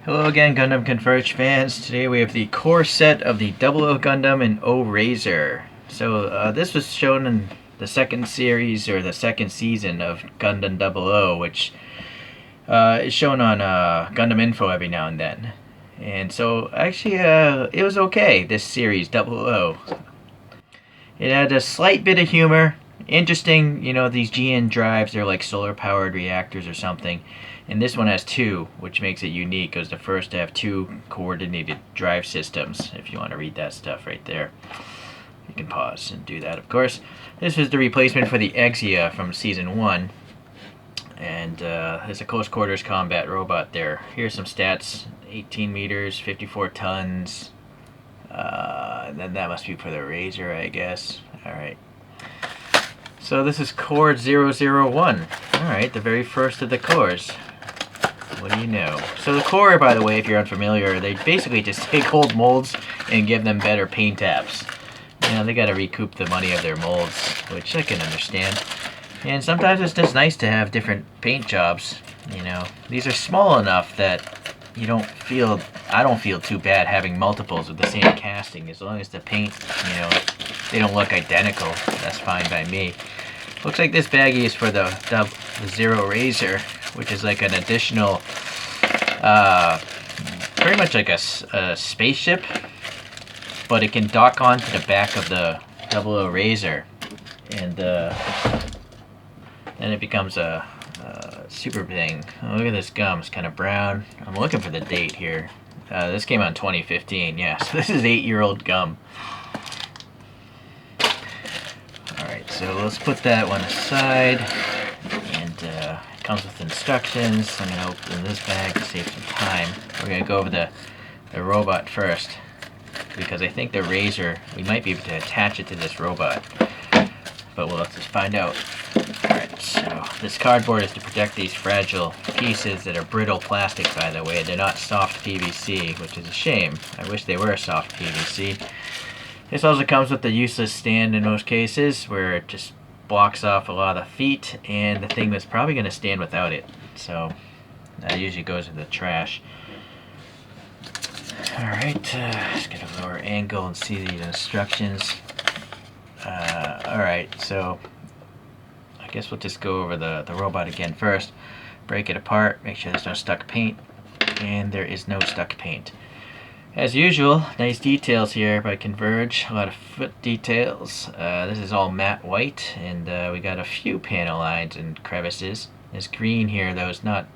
Hello again, Gundam Converge fans. Today we have the core set of the Double O Gundam and O Razor. So this was shown in the second series or the second season of Gundam Double O, which is shown on Gundam Info every now and then. And so actually it was okay, this series, Double O. It had a slight bit of humor. Interesting, these GN drives, they're like solar powered reactors or something. And this one has two, which makes it unique. It was the first to have two coordinated drive systems. If you want to read that stuff right there, you can pause and do that, of course. This is the replacement for the Exia from Season 1. And there's a close quarters combat robot there. Here's some stats. 18 meters, 54 tons. And then that must be for the Razor, I guess. Alright. So this is Core 001. Alright, the very first of the cores. What do you know? So the core, by the way, if you're unfamiliar, they basically just take old molds and give them better paint apps. They gotta recoup the money of their molds, which I can understand. And sometimes it's just nice to have different paint jobs. These are small enough that I don't feel too bad having multiples with the same casting. As long as the paint, they don't look identical, that's fine by me. Looks like this baggie is for the Zero Razor, which is like an additional, pretty much like a spaceship, but it can dock onto the back of the Double O Razor, and then it becomes a super thing. Oh, look at this gum, it's kind of brown. I'm looking for the date here. This came out in 2015, yeah, so this is 8-year-old gum. Alright, so let's put that one aside, and it comes with instructions. I'm going to open this bag to save some time. We're going to go over the robot first, because I think the Razor, we might be able to attach it to this robot, but we'll have to find out. Alright, so this cardboard is to protect these fragile pieces that are brittle plastic, by the way. They're not soft PVC, which is a shame. I wish they were soft PVC. This also comes with the useless stand in most cases, where it just blocks off a lot of the feet, and the thing that's probably going to stand without it. So that usually goes in the trash. Alright, let's get a lower angle and see these instructions. Alright, so I guess we'll just go over the robot again first. Break it apart, make sure there's no stuck paint, and there is no stuck paint. As usual, nice details here by Converge, a lot of foot details. This is all matte white, and we got a few panel lines and crevices. This green here, though, is not...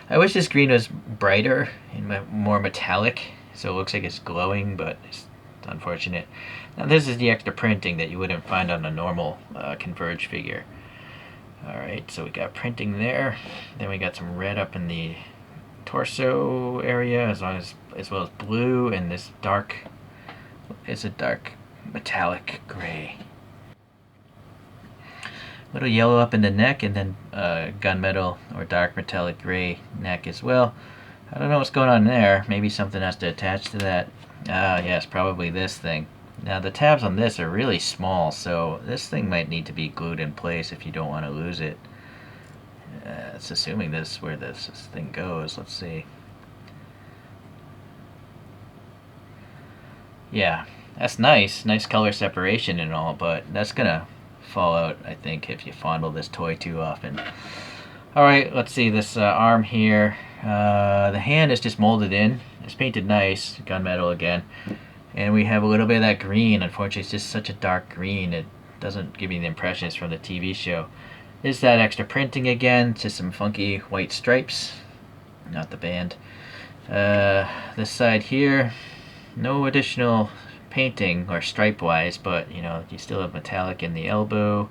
I wish this green was brighter and more metallic, so it looks like it's glowing, but it's unfortunate. Now this is the extra printing that you wouldn't find on a normal Converge figure. Alright, so we got printing there. Then we got some red up in the torso area, as well as blue, and this dark is a dark metallic gray. Little yellow up in the neck, and then gunmetal or dark metallic gray neck as well. I don't know what's going on there. Maybe something has to attach to that. Yes, probably this thing. Now the tabs on this are really small, so this thing might need to be glued in place if you don't want to lose it. It's assuming this is where this thing goes. Let's see. Yeah, that's nice. Nice color separation and all, but that's gonna fall out, I think, if you fondle this toy too often. Alright, let's see this arm here. The hand is just molded in. It's painted nice, gunmetal again. And we have a little bit of that green. Unfortunately, it's just such a dark green. It doesn't give me the impression it's from the TV show. Is that extra printing again, just some funky white stripes, not the band. This side here, no additional painting or stripe wise, but you still have metallic in the elbow,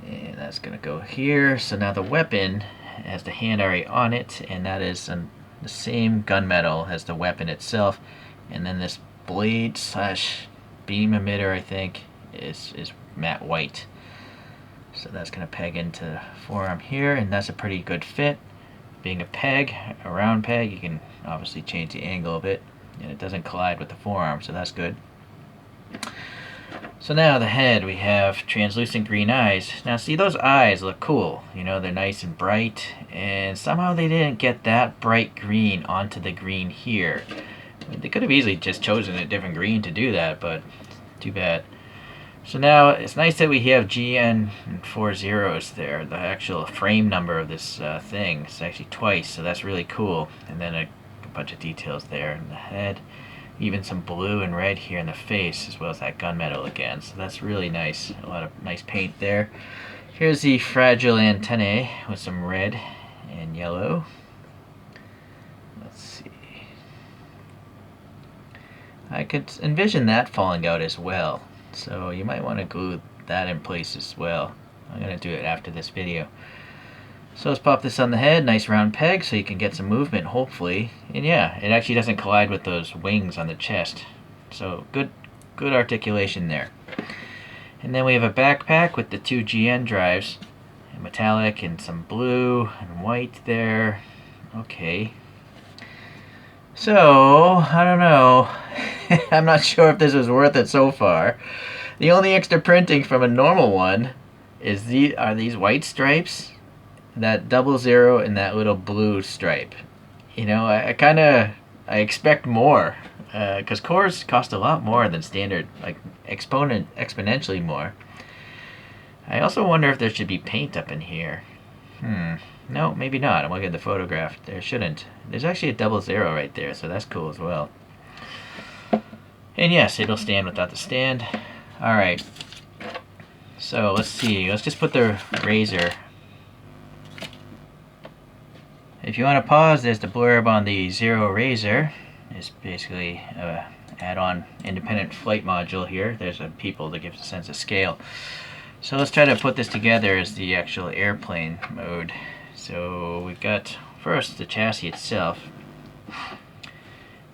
and that's gonna go here. So now the weapon has the hand already on it, and that is the same gunmetal as the weapon itself, and then this blade slash beam emitter, I think, is matte white. So that's going to peg into the forearm here, and that's a pretty good fit. Being a peg, a round peg, you can obviously change the angle a bit, and it doesn't collide with the forearm, so that's good. So now the head, we have translucent green eyes. Now see, those eyes look cool. You know, they're nice and bright, and somehow they didn't get that bright green onto the green here. I mean, they could have easily just chosen a different green to do that, but too bad. So now it's nice that we have GN and 4 zeros there. The actual frame number of this thing. It's actually twice, so that's really cool. And then a bunch of details there in the head. Even some blue and red here in the face, as well as that gunmetal again. So that's really nice. A lot of nice paint there. Here's the fragile antennae with some red and yellow. Let's see. I could envision that falling out as well. So you might want to glue that in place as well. I'm going to do it after this video. So let's pop this on the head, nice round peg, so you can get some movement, hopefully. And yeah, it actually doesn't collide with those wings on the chest. So good articulation there. And then we have a backpack with the 2 GN drives, metallic and some blue and white there. Okay. So, I don't know. I'm not sure if this was worth it so far. The only extra printing from a normal one is are these white stripes. That 00 and that little blue stripe. You know, I expect more, because cores cost a lot more than standard, like exponentially more. I also wonder if there should be paint up in here. No, maybe not. I'm looking at the photograph. There shouldn't. There's actually a 00 right there, so that's cool as well. And yes, it'll stand without the stand. Alright. So let's see. Let's just put the razor. If you want to pause, there's the blurb on the Zero Razor. It's basically an add-on independent flight module here. There's a people that gives a sense of scale. So let's try to put this together as the actual airplane mode. So we've got first the chassis itself.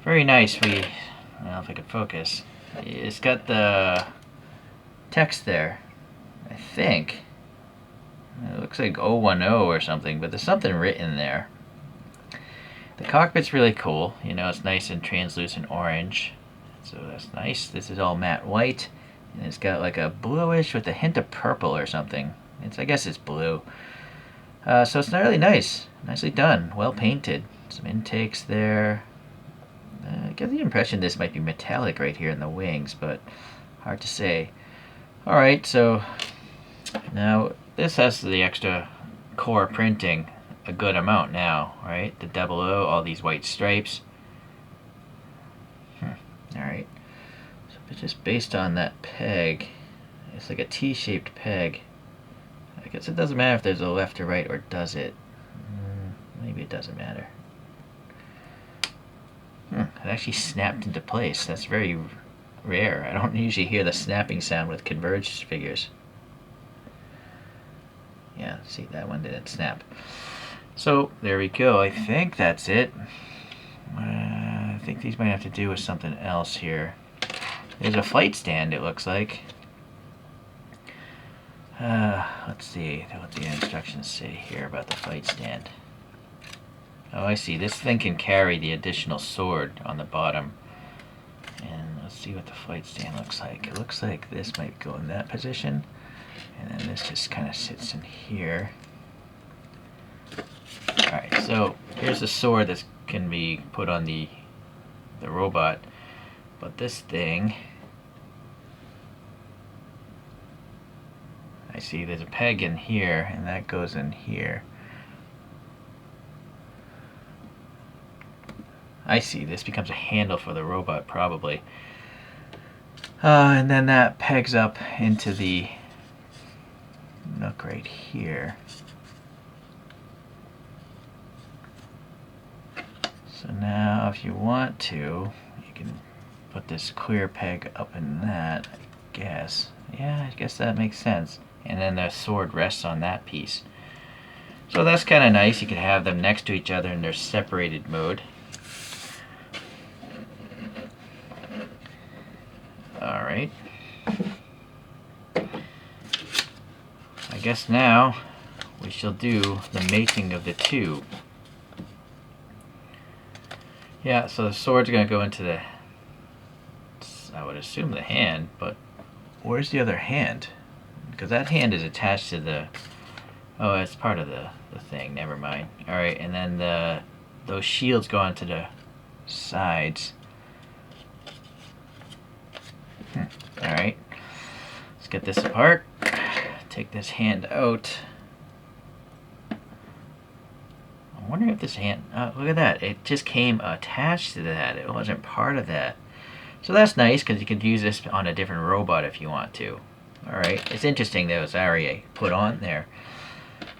Very nice. Well, if I could focus. It's got the text there, I think. It looks like 010 or something, but there's something written there. The cockpit's really cool. You know, it's nice and translucent orange. So that's nice. This is all matte white. And it's got like a bluish with a hint of purple or something. I guess it's blue. So it's really nice. Nicely done. Well painted. Some intakes there. I get the impression this might be metallic right here in the wings, but hard to say. Alright, so now this has the extra core printing a good amount now, right? The 00, all these white stripes. Alright. So just based on that peg, it's like a T-shaped peg. I guess it doesn't matter if there's a left or right, or does it? Maybe it doesn't matter. It actually snapped into place. That's very rare. I don't usually hear the snapping sound with converged figures. Yeah, see, that one didn't snap. So, there we go. I think that's it. I think these might have to do with something else here. There's a flight stand, it looks like. Let's see what the instructions say here about the flight stand. Oh, I see. This thing can carry the additional sword on the bottom. And let's see what the flight stand looks like. It looks like this might go in that position. And then this just kind of sits in here. Alright, so here's the sword that can be put on the robot. But this thing, I see there's a peg in here, and that goes in here. I see, this becomes a handle for the robot, probably. And then that pegs up into the nook right here. So now, if you want to, you can put this clear peg up in that, I guess. Yeah, I guess that makes sense. And then the sword rests on that piece. So that's kind of nice. You can have them next to each other in their separated mode. Alright. I guess now we shall do the mating of the two. Yeah, so the sword's going to go into the, I would assume, the hand, but where's the other hand? Because that hand is attached to the... Oh, it's part of the thing. Never mind. Alright, and then those shields go onto the sides. Alright. Let's get this apart. Take this hand out. I'm wondering if this hand... look at that. It just came attached to that. It wasn't part of that. So that's nice because you can use this on a different robot if you want to. Alright. It's interesting that it was already put on there.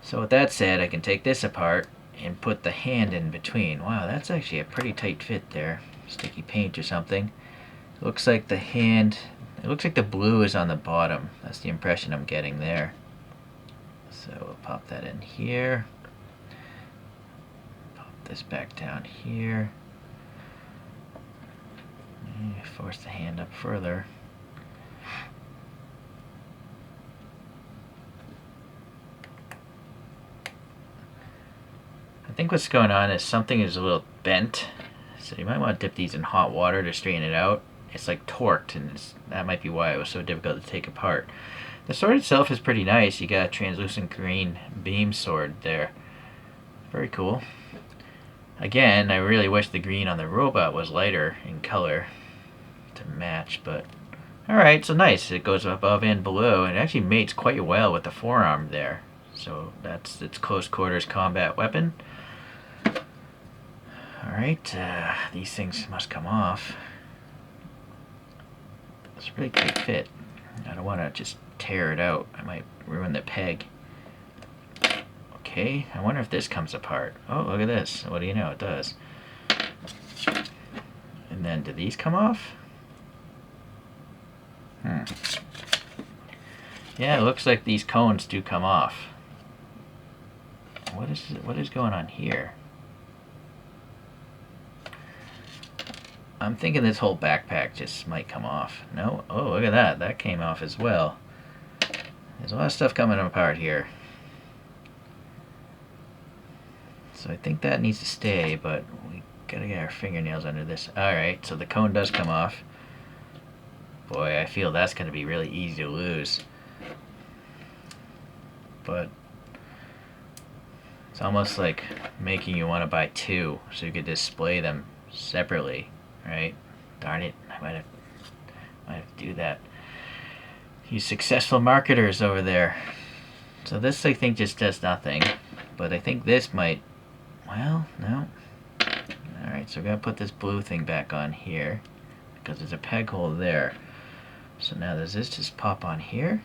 So with that said, I can take this apart and put the hand in between. Wow, that's actually a pretty tight fit there. Sticky paint or something. Looks like the hand... It looks like the blue is on the bottom. That's the impression I'm getting there. So we'll pop that in here. Pop this back down here. Force the hand up further. I think what's going on is something is a little bent. So you might want to dip these in hot water to straighten it out. It's like torqued, and that might be why it was so difficult to take apart. The sword itself is pretty nice. You got a translucent green beam sword there. Very cool. Again, I really wish the green on the robot was lighter in color to match, but alright, so nice. It goes above and below, and it actually mates quite well with the forearm there. So that's its close quarters combat weapon. Alright, these things must come off. It's a really tight fit. I don't want to just tear it out. I might ruin the peg. Okay, I wonder if this comes apart. Oh, look at this. What do you know? It does. And then, do these come off? Yeah, it looks like these cones do come off. What is going on here? I'm thinking this whole backpack just might come off. No? Oh, look at that. That came off as well. There's a lot of stuff coming apart here. So I think that needs to stay, but we gotta get our fingernails under this. Alright, so the cone does come off. Boy, I feel that's gonna be really easy to lose. But it's almost like making you want to buy two so you could display them separately. Right? Darn it, I might have to do that. You successful marketers over there. So this, I think, just does nothing. But I think this might... Well, no. Alright, so we're going to put this blue thing back on here. Because there's a peg hole there. So now does this just pop on here?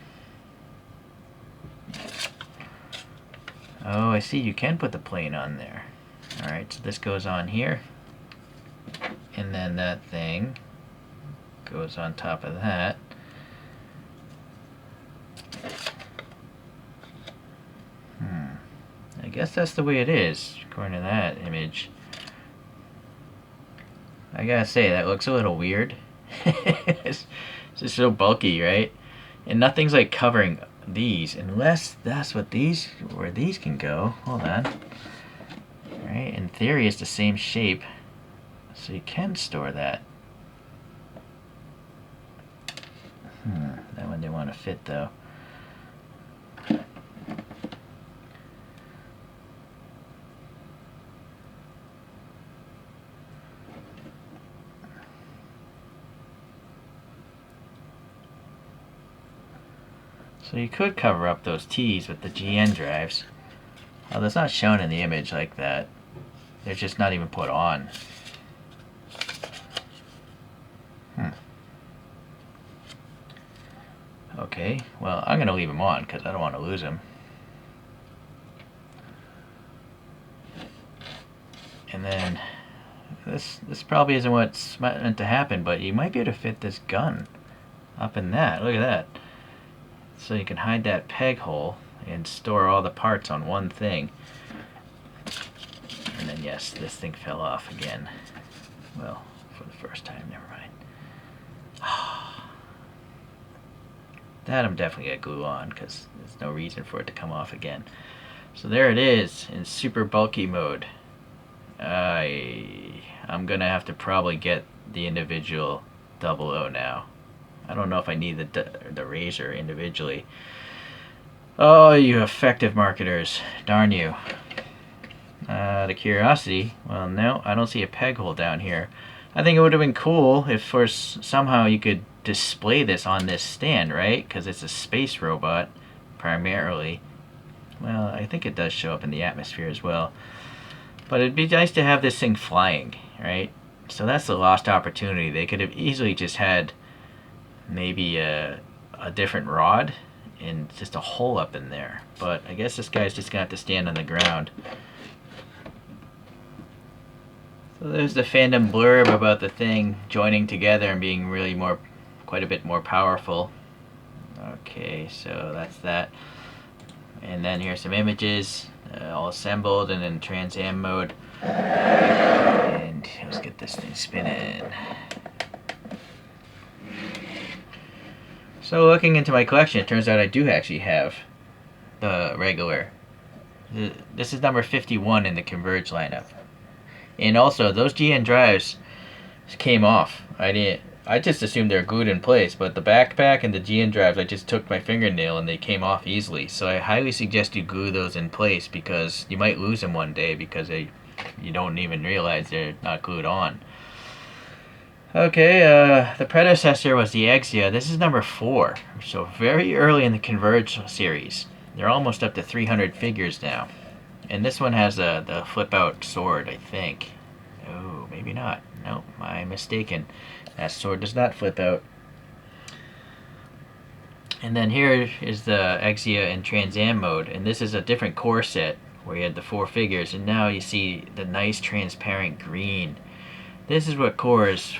Oh, I see. You can put the plane on there. Alright, so this goes on here. And then that thing goes on top of that. I guess that's the way it is, according to that image. I gotta say, that looks a little weird. It's just so bulky, right? And nothing's like covering these, unless that's what these, where these can go. Hold on. Right, in theory it's the same shape. So you can store that. That one didn't want to fit though. So you could cover up those T's with the GN drives. Well, that's not shown in the image like that. They're just not even put on. Okay, well, I'm going to leave them on because I don't want to lose them. And then, this probably isn't what's meant to happen, but you might be able to fit this gun up in that. Look at that. So you can hide that peg hole and store all the parts on one thing. And then, yes, this thing fell off again. Well, for the first time, never mind. That I'm definitely going to glue on because there's no reason for it to come off again. So there it is in super bulky mode. I'm going to have to probably get the individual 00 now. I don't know if I need the razor individually. Oh, you effective marketers. Darn you. The curiosity. Well, no, I don't see a peg hole down here. I think it would have been cool if somehow you could display this on this stand, right? Because it's a space robot, primarily. Well, I think it does show up in the atmosphere as well. But it'd be nice to have this thing flying, right? So that's a lost opportunity. They could have easily just had maybe a different rod and just a hole up in there. But I guess this guy's just gonna have to stand on the ground. So there's the fandom blurb about the thing joining together and being really quite a bit more powerful. Okay, so that's that. And then here's some images, all assembled and in Trans Am mode. And let's get this thing spinning. So looking into my collection, it turns out I do actually have the regular. This is number 51 in the Converge lineup. And also, those GN drives came off. I just assumed they were glued in place, but the backpack and the GN drives, I just took my fingernail and they came off easily. So I highly suggest you glue those in place because you might lose them one day because you don't even realize they're not glued on. Okay, the predecessor was the Exia. This is number 4, so very early in the Converge series. They're almost up to 300 figures now. And this one has the flip-out sword, I think. Oh, maybe not. Nope, I'm mistaken. That sword does not flip out. And then here is the Exia in Trans Am mode, and this is a different core set where you had the 4 figures, and now you see the nice transparent green. This is what core is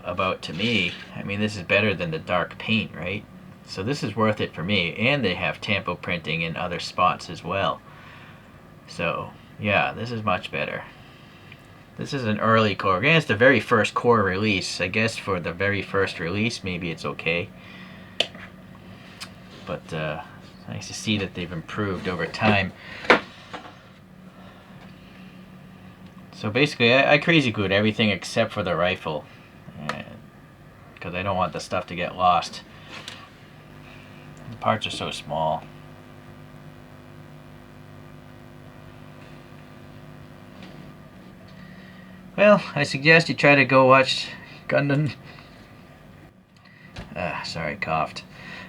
about to me. I mean, this is better than the dark paint, right? So this is worth it for me, and they have tampo printing in other spots as well. So yeah, this is much better. This is an early core. Again, it's the very first core release. I guess for the very first release, maybe it's okay. But it's nice to see that they've improved over time. So basically, I crazy glued everything except for the rifle. Because I don't want the stuff to get lost. The parts are so small. Well, I suggest you try to go watch Gundam. Sorry, coughed.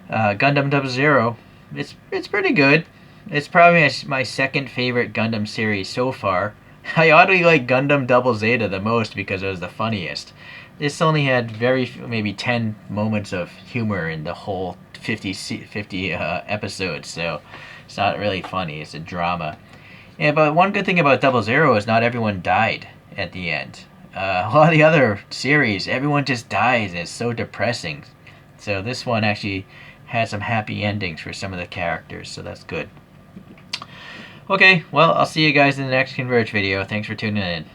Gundam 00. It's pretty good. It's probably my second favorite Gundam series so far. I oddly like Gundam Double Zeta the most because it was the funniest. This only had maybe 10 moments of humor in the whole 50 episodes, so it's not really funny. It's a drama. Yeah, but one good thing about 00 is not everyone died at the end. A lot of the other series, everyone just dies, and it's so depressing. So this one actually had some happy endings for some of the characters, so that's good. Okay, well, I'll see you guys in the next Converge video. Thanks for tuning in.